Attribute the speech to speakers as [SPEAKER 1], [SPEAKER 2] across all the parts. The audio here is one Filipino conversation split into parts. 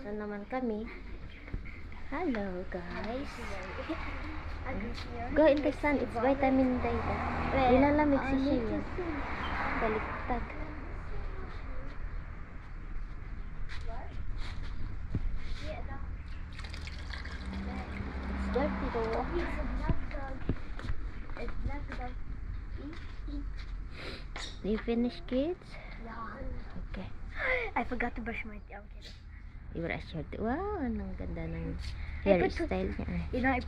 [SPEAKER 1] na naman kami. Hello guys. Go in the sun, it's vitamin D. Nilalamig si Sheila. Baliktad. It's dirty though. Do you finish, kids?
[SPEAKER 2] Yeah.
[SPEAKER 1] Okay.
[SPEAKER 2] I forgot to brush my teeth. Okay.
[SPEAKER 1] You brush your teeth. Wow, ang ganda ng hairstyle niya.
[SPEAKER 2] You know,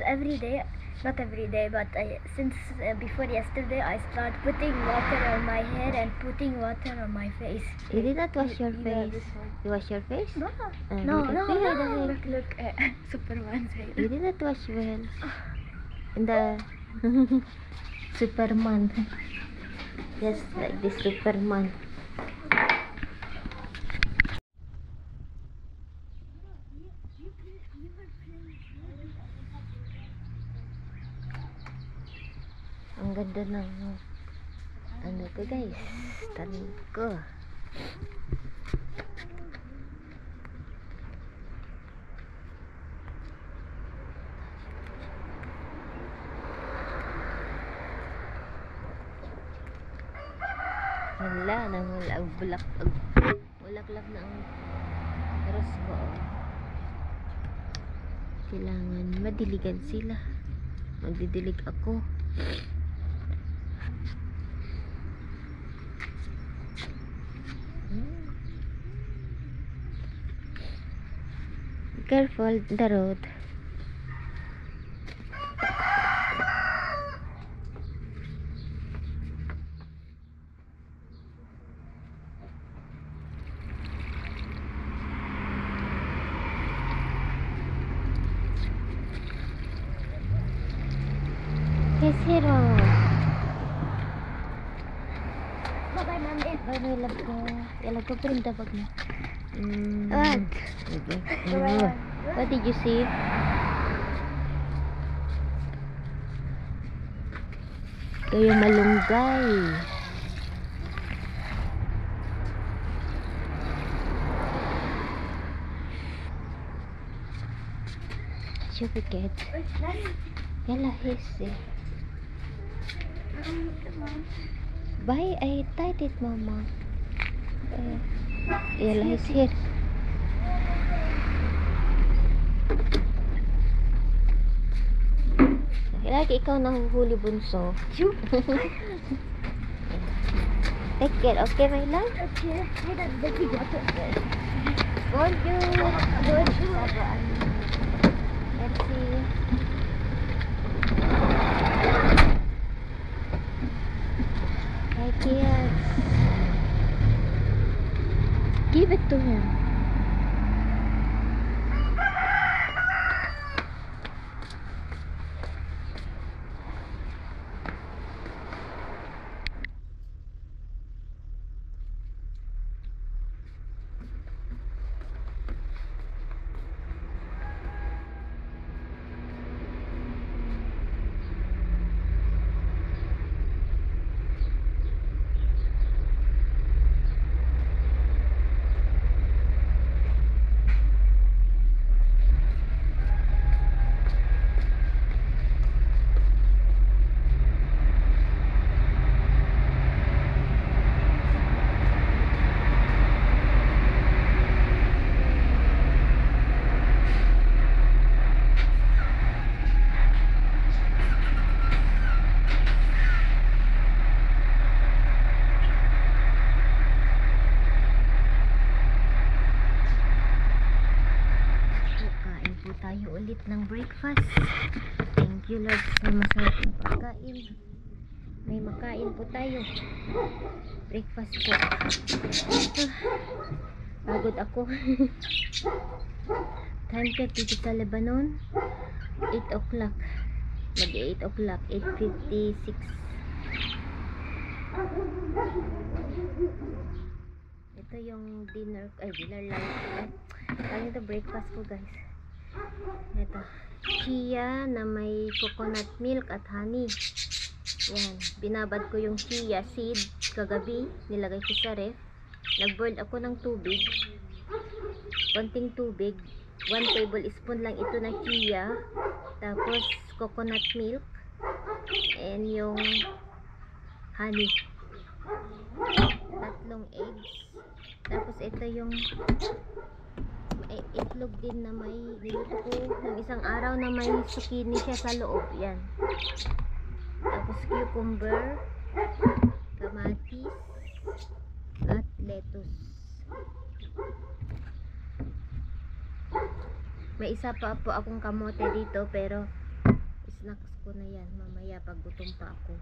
[SPEAKER 2] every day, not every day, but since before yesterday, I started putting water on my head and putting water on my face.
[SPEAKER 1] You did not wash your face. You wash your face?
[SPEAKER 2] No,
[SPEAKER 1] No.
[SPEAKER 2] Look, Superman's head.
[SPEAKER 1] You did not wash well. In the Superman. Just like this Superman. Ang ganda ng ano to guys, tanim ko. Wala nang bulaklak na ang rose ko. Kailangan madiligan sila. Magdidilig ako. Be careful the road. Yes, hero.
[SPEAKER 2] Bye-bye, Mami.
[SPEAKER 1] Bye-bye, love ko. Love ko, pero dabag mo.
[SPEAKER 2] What?
[SPEAKER 1] What did you see? Ito yung malunggay. Sugar. Yala, hisi. Bye, I tied it, Mama. Yala, he's here. Lagi ikaw nahuhuli, bunso. Take care, okay, my love?
[SPEAKER 2] Okay. Hey, that baby got it.
[SPEAKER 1] Bonjour.
[SPEAKER 2] Bonjour.
[SPEAKER 1] Merci. Hi, kids. Give it to him. Tayo ulit ng breakfast. Thank you Lord sa masarap na pagkain. May makain po tayo. Breakfast po. Pagod ako. Time check dito sa Lebanon. 8 o'clock. Mag 8 o'clock. 8:56. Ito yung dinner lunch. Ano ito breakfast ko guys. Ito, chia na may coconut milk at honey. Yan, binabad ko yung chia seed kagabi, nilagay ko sa ref. Nag-boil ako ng tubig. konting tubig, 1 tablespoon lang ito na chia, tapos coconut milk, and yung honey, 3 eggs, tapos ito yung itlog din na may niluto ko ng isang araw na may zucchini siya sa loob, yan, tapos cucumber, kamatis, at lettuce. May isa pa po akong kamote dito, pero snacks ko na yan mamaya pag gutom pa ako.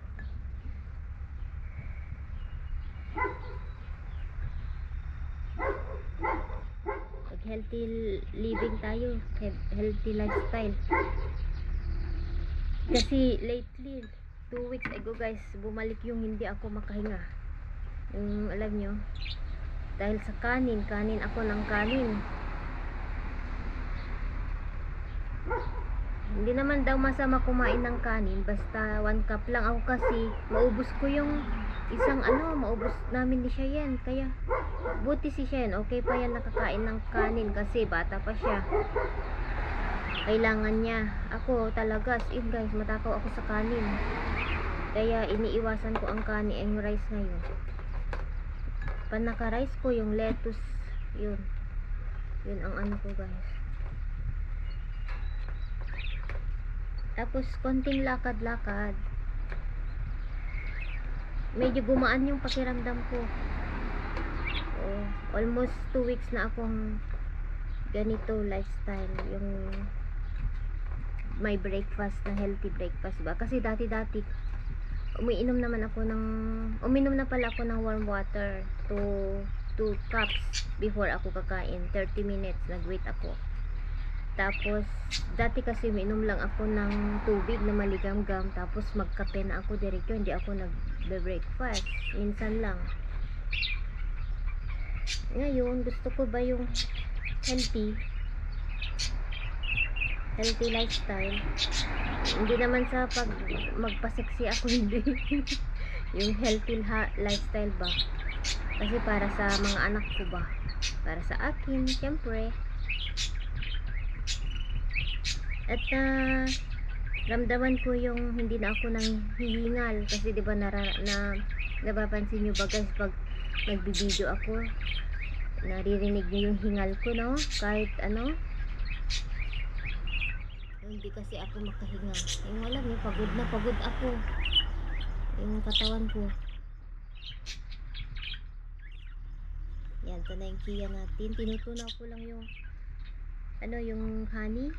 [SPEAKER 1] Pag healthy living tayo, healthy lifestyle. Kasi lately 2 weeks ago guys, bumalik yung hindi ako makahinga. Yung alam nyo, dahil sa kanin ako ng kanin. Hindi naman daw masama kumain ng kanin, basta 1 cup lang. Ako kasi maubos ko yung isang maubos namin ni Cheyenne, kaya buti si Cheyenne okay pa yan nakakain ng kanin kasi bata pa siya, kailangan niya. Ako talaga as in guys, matakaw ako sa kanin, kaya iniiwasan ko ang kanin, ang rice ngayon. Panaka rice ko yung lettuce, yun ang ano ko guys. Tapos konting lakad-lakad, medyo gumaan yung pakiramdam ko. Almost 2 weeks na akong ganito lifestyle, yung may breakfast na healthy breakfast ba, kasi dati uminom na pala ako ng warm water, 2 cups before ako kakain, 30 minutes nag-wait ako. Tapos dati kasi uminom lang ako ng tubig na maligamgam, tapos magkape na ako diretso, hindi ako nag-breakfast, minsan lang. Ngayon gusto ko ba yung healthy lifestyle, hindi naman sa pag magpaseksi ako, hindi. Yung healthy lifestyle ba, kasi para sa mga anak ko ba, para sa akin syempre. At ramdaman ko yung hindi na ako nang hihingal, kasi diba napapansin nyo ba guys, pag nagbibideo ako, naririnig nyo yung hingal ko, no? Kahit hindi kasi ako makahinga. Yung alam nyo, pagod na pagod ako, yung katawan ko. Yan, ito na yung chia natin. Tinutunaw ko lang yung yung honey.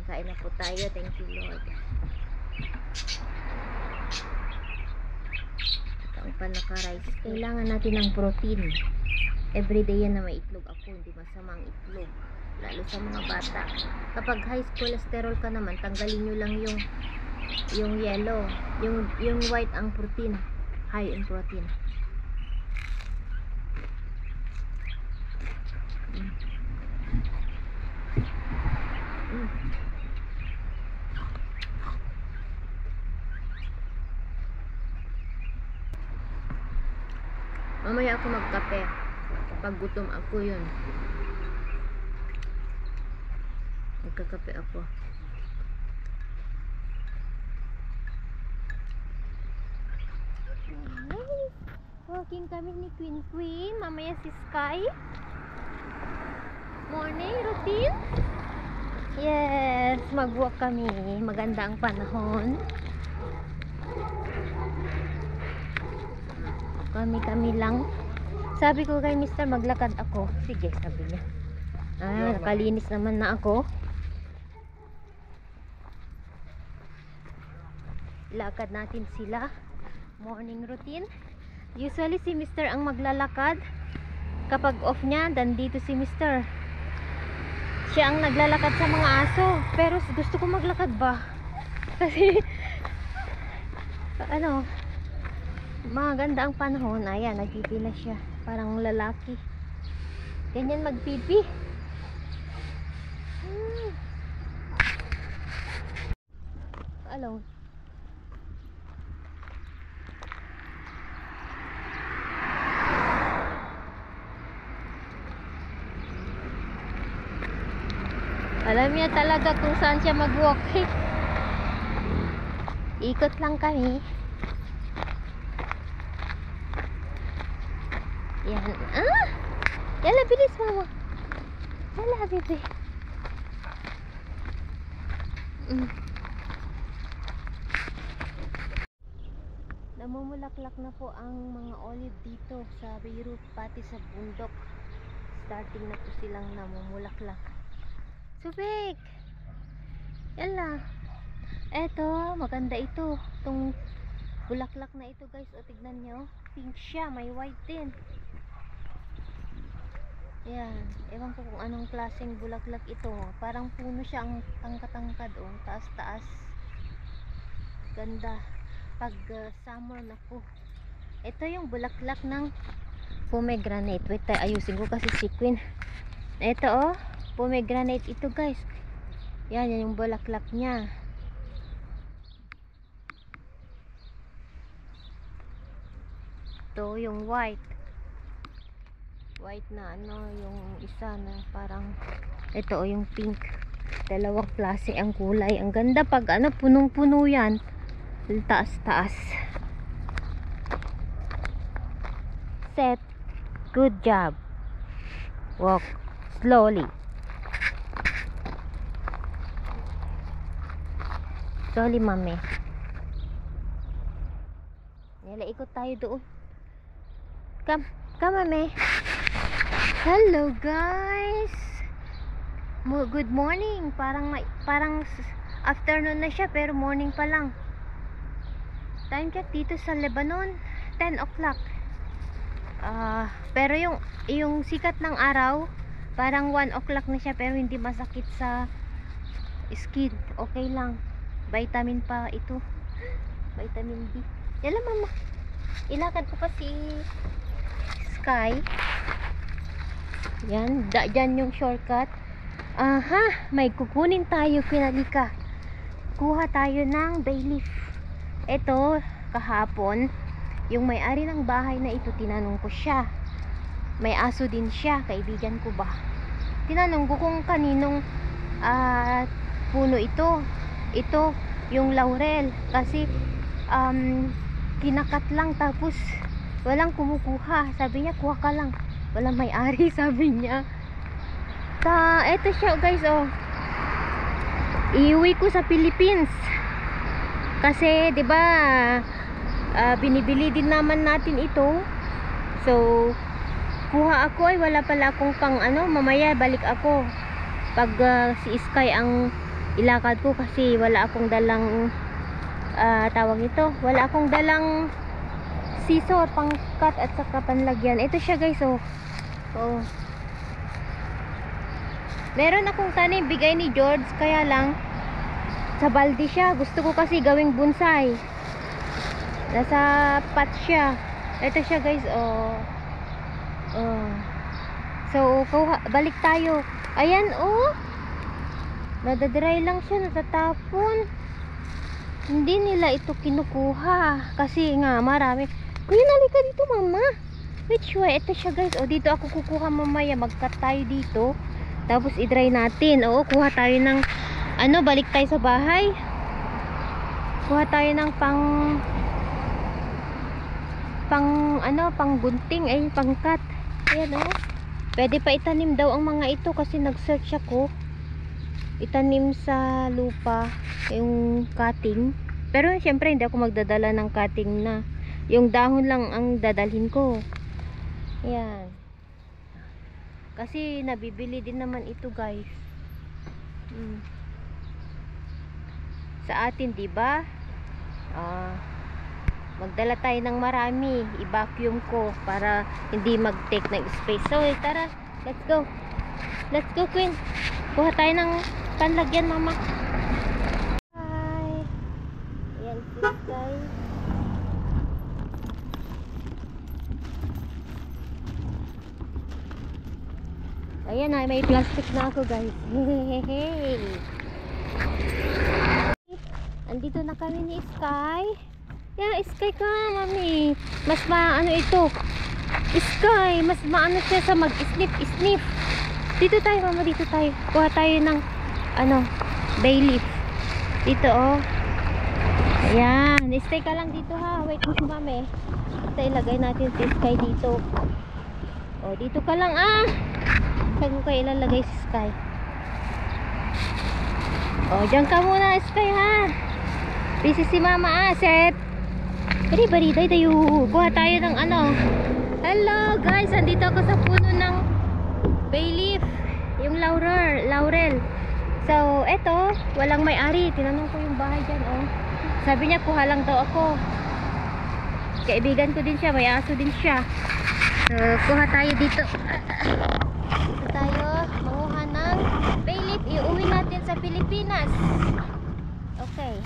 [SPEAKER 1] Kain na po tayo. Thank you Lord. Ito ang panaka-rice. Kailangan natin ng protein. Everyday yan na may itlog ako. Hindi masama ang itlog, lalo sa mga bata. Kapag high cholesterol ka naman, tanggalin nyo lang yung yellow, yung white ang protein, high in protein. Mamaya ako magkape kapag gutom ako, yun magkakape ako. Walking kami ni Queen. Mamaya si Sky. Morning routine. Yes, mag-walk kami. Maganda ang panahon. Kami lang. Sabi ko kay Mr. maglakad ako. Sige, sabi niya. Nakalinis naman na ako. Lakad natin sila. Morning routine. Usually si Mr. ang maglalakad. Kapag off niya, nandito si Mr. Siya ang naglalakad sa mga aso. Pero gusto ko maglakad ba? Kasi maganda ang panahon. Ayan, nagpipila siya. Parang lalaki. Ganyan magpipi. Alone. Alam niya talaga kung saan siya mag-walk. Ikot lang kami. Yan. Ah! Yala, bilis mama. Yala, bebe. Namumulaklak na po ang mga olive dito sa Beirut, pati sa bundok. Starting na po silang namumulaklak. Subik! Yala. Eto, maganda ito. Itong bulaklak na ito guys. O, tignan nyo. Pink siya. May white din. Yan. Ewan ko kung anong klaseng bulaklak ito. Parang puno siya ang tangkad-tangkad. O, taas-taas. Ganda. Pag summer na po. Ito yung bulaklak ng pomegranate. Wait tayo. Ayusin ko kasi sequin. Ito oh. Pomegranate ito guys. Yan yung bulaklak niya. Ito yung white. White na ano, yung isa na parang ito o yung pink. Dalawang klase ang kulay. Ang ganda pag ano, punong-puno yan. Taas-taas. Set. Good job. Walk slowly. Slowly, mami. Yala, ikot tayo doon. Come, mami. Hello, guys. Good morning. Parang afternoon na siya, pero morning pa lang. Time check dito sa Lebanon, 10 o'clock. Pero yung sikat ng araw, parang 1 o'clock na siya, pero hindi masakit sa skin. Okay lang. Vitamin pa ito. Vitamin D. Yala, mama. Ilakad ko pa si Sky. Yan. Dyan yung shortcut. Aha. May kukunin tayo, Pinalika. Kuha tayo ng bay leaf. Ito, kahapon, yung may-ari ng bahay na ito, tinanong ko siya. May aso din siya, kaibigan ko ba. Tinanong ko kung kaninong puno ito. Ito, yung laurel. Kasi, kinakat lang, tapos, walang kumukuha. Sabi niya, kuha ka lang. Walang may-ari, sabi niya. Ito siya, guys, oh. Iuwi ko sa Philippines. Kasi 'di ba binibili din naman natin ito. So kuha ako, ay wala pala akong pang ano, mamaya balik ako. Pag si Sky ang ilakad ko kasi wala akong dalang tawag ito. Wala akong dalang scissor, pangkat at saka panlagyan. Ito siya guys, oh. Oh. Meron akong tanim bigay ni George, kaya lang sa balde siya. Gusto ko kasi gawing bonsai. Nasa pot siya. Ito siya guys, oh. Oh. So, balik tayo. Ayan, oh. Nadadry lang siya, natatapon. Hindi nila ito kinukuha. Kasi nga, marami. Kuya, nalika dito, mama. Which way? Ito siya guys. Oh, dito ako kukuha mamaya. Mag-cut tayo dito. Tapos, i-dry natin. Oo, kuha tayo ng ano, balik tayo sa bahay. Kuha tayo ng pang gunting, ay pangkat. Ayan, oh. Pwede pa itanim daw ang mga ito kasi nag-search ako. Itanim sa lupa yung cutting. Pero syempre hindi ako magdadala ng cutting na. Yung dahon lang ang dadalhin ko. Ayan. Kasi nabibili din naman ito, guys. Sa atin, 'di ba? Magdala tayo ng marami, i-vacuum ko para hindi mag-take ng space. So, tara, let's go. Let's go, Queen. Kuha tayo ng panlagyan, mama. Hi. Ayan, sis, guys. Ayan na, may plastic na ako, guys. Hehehe. Andito na kami ni Sky. Yeah, Sky ka, mami. Mas maano ito. Sky, mas maano siya sa mag-sniff. Dito tayo, mama, dito tayo. Kuha tayo ng ano, bay leaf. Dito oh. Ayan. Stay ka lang dito ha. Wait mo si mami. Ito ilagay natin si Sky dito. Oh, dito ka lang ah. Saan ko kayo ilalagay si Sky? Oh, dyan ka muna Sky ha. Busy si mama ah. Set. Bari tayo. Kuha tayo ng ano. Hello guys. Andito ako sa puno ng bay leaf. Yung laurel. So, eto. Walang may-ari. Tinanong ko yung bahay dyan oh. Sabi niya kuha lang daw ako. Kaibigan ko din siya. May aso din siya. So, kuha tayo dito. Dito tayo. Manguha ng bay leaf. Iuwi natin sa Pilipinas. Okay.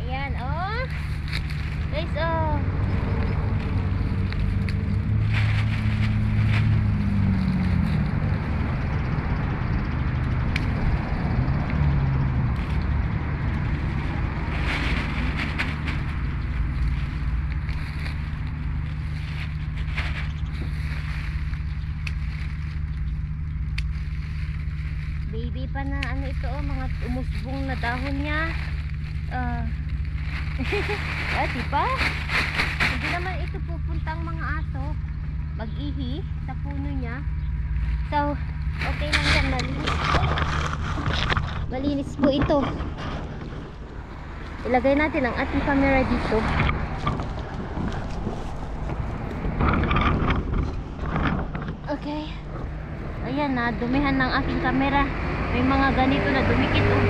[SPEAKER 1] Ayan, oh. Guys, oh. Baby pa na ano ito, oh, mga umusbong na dahon niya. Diba? Hindi naman ito pupuntang mga aso mag-ihi sa puno niya. So, okay lang yan. Malinis po ito. Ilagay natin ang ating camera dito. Okay. Ayan na, dumihan ng aking camera. May mga ganito na dumikit oh.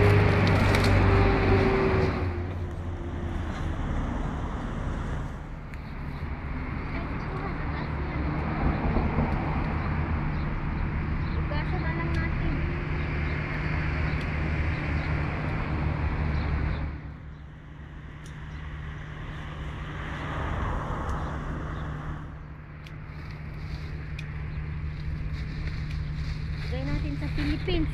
[SPEAKER 1] Lagay natin sa Philippines.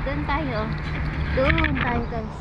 [SPEAKER 1] Doon tayo. Doon tayo guys.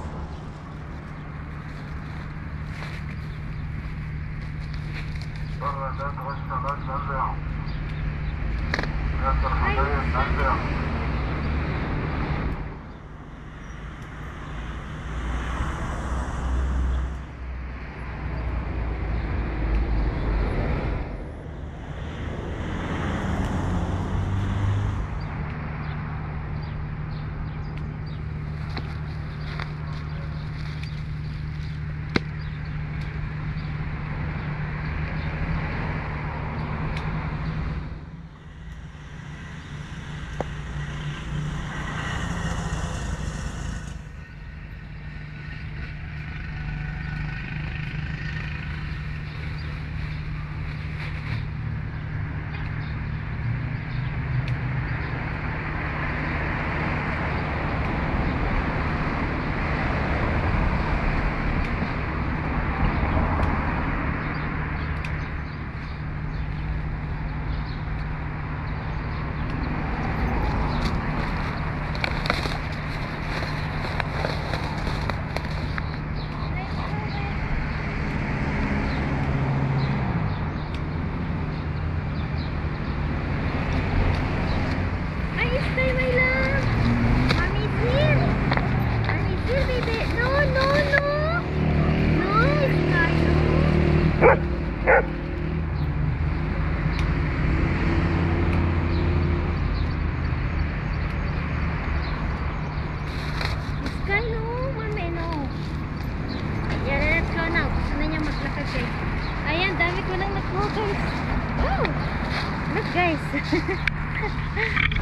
[SPEAKER 1] guys.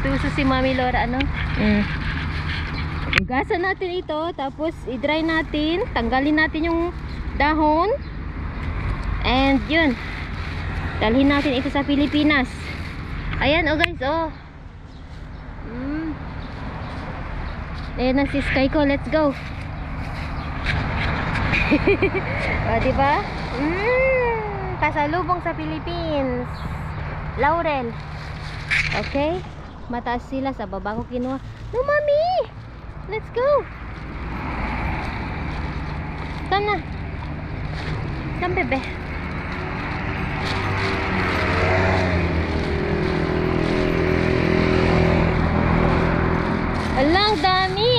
[SPEAKER 1] Tuso si Mami Laura, ano? Ugasan natin ito, tapos i-dry natin, tanggalin natin yung dahon. And yun, dalhin natin ito sa Pilipinas. Ayan, oh guys, oh. Ayan na si Sky ko, let's go. O, diba? Pasalubong sa Philippines. Laurel. Okay? Mataas sila, sa baba ko kinuha. No, Mami! Let's go! Come na. Come, bebe. Alang, dami!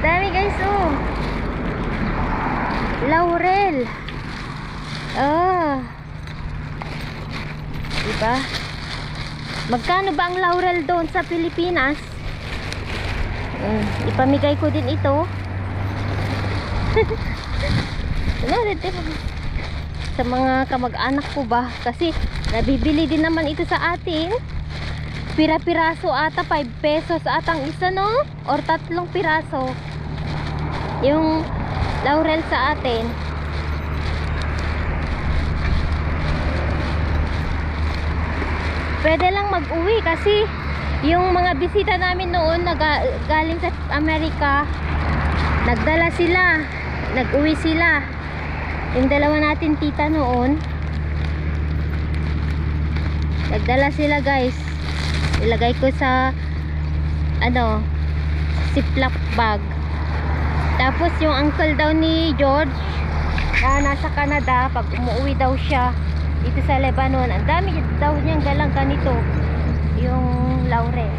[SPEAKER 1] Dami guys, oh. Laurel. Oh. Diba? Magkano ba ang laurel doon sa Pilipinas? Ipamigay ko din ito. Sa mga kamag-anak ko ba? Kasi nabibili din naman ito sa atin. Pira-piraso ata, 5 pesos atang isa, no? Or 3 piraso yung laurel sa atin. Pwede lang mag-uwi kasi yung mga bisita namin noon galing sa Amerika, nagdala sila, nag-uwi sila. Yung dalawa natin tita noon, nagdala sila guys. Ilagay ko sa ano, ziploc bag. Tapos yung uncle daw ni George na nasa Canada, pag umuwi daw siya dito sa Lebanon, ang dami daw niyang galang ganito, yung laurel.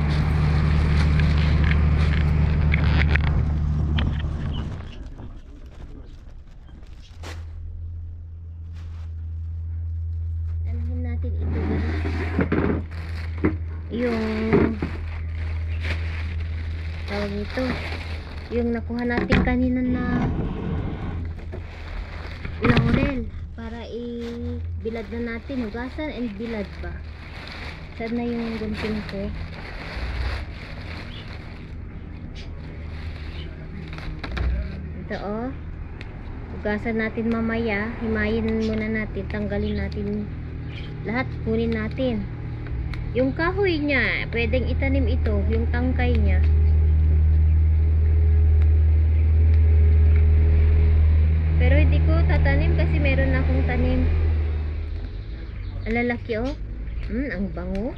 [SPEAKER 1] Anahin natin ito guys. Yung tawag ito, yung nakuha natin kanina na laurel, para i-bilad na natin, hugasan and bilad ba. Saan na yung gunting ko? Ito, oh. Hugasan natin mamaya, himayin muna natin, tanggalin natin lahat, kunin natin yung kahoy niya, pwedeng itanim ito, yung tangkay niya. Pero hindi ko tatanim kasi meron na akong tanim. Ang lalaki, oh. Ang bango.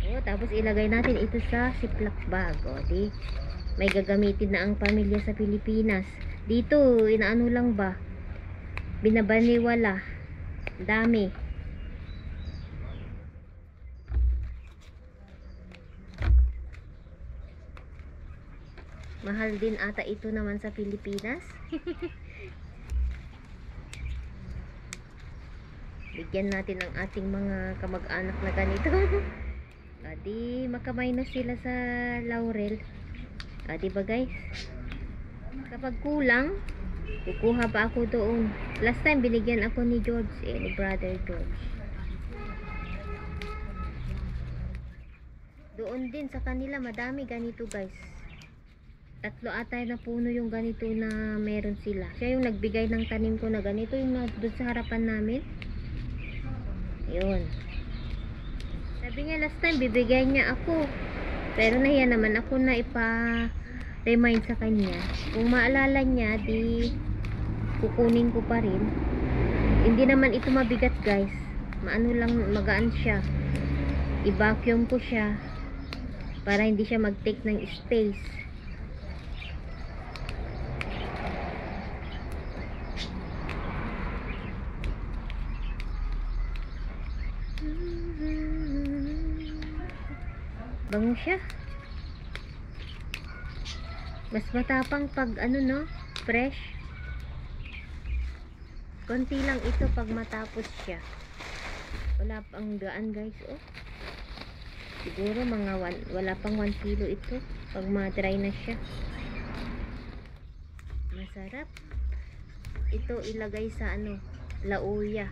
[SPEAKER 1] Oh, tapos ilagay natin ito sa ziploc bag. Oh, di may gagamitin na ang pamilya sa Pilipinas. Dito, inaano lang ba? Binabaniwala. Dami. Mahal din ata ito naman sa Pilipinas. Bigyan natin ang ating mga kamag-anak na ganito. Adi, makamainos sila sa laurel. Adi ba guys? Kapag kulang, kukuha pa ako doon. Last time binigyan ako ni George, ni brother George. Doon din sa kanila madami ganito guys. 3 ata na puno yung ganito na meron sila. Siya yung nagbigay ng tanim ko na ganito, yung doon sa harapan namin. Yun. Sabi niya last time bibigay niya ako, pero nahiya naman ako na ipa-remind sa kanya. Kung maalala niya, di kukunin ko pa rin. Hindi naman ito mabigat guys, maano lang, magaan siya. I-vacuum ko siya para hindi siya mag-take ng space. Bango siya. Mas matapang pag ano, no, fresh. Konti lang ito pag matapos siya. Wala pang gaan guys, oh. Siguro mga wala pang 1 kilo ito pag ma-dry na siya. Masarap. Ito ilagay sa ano, lauya.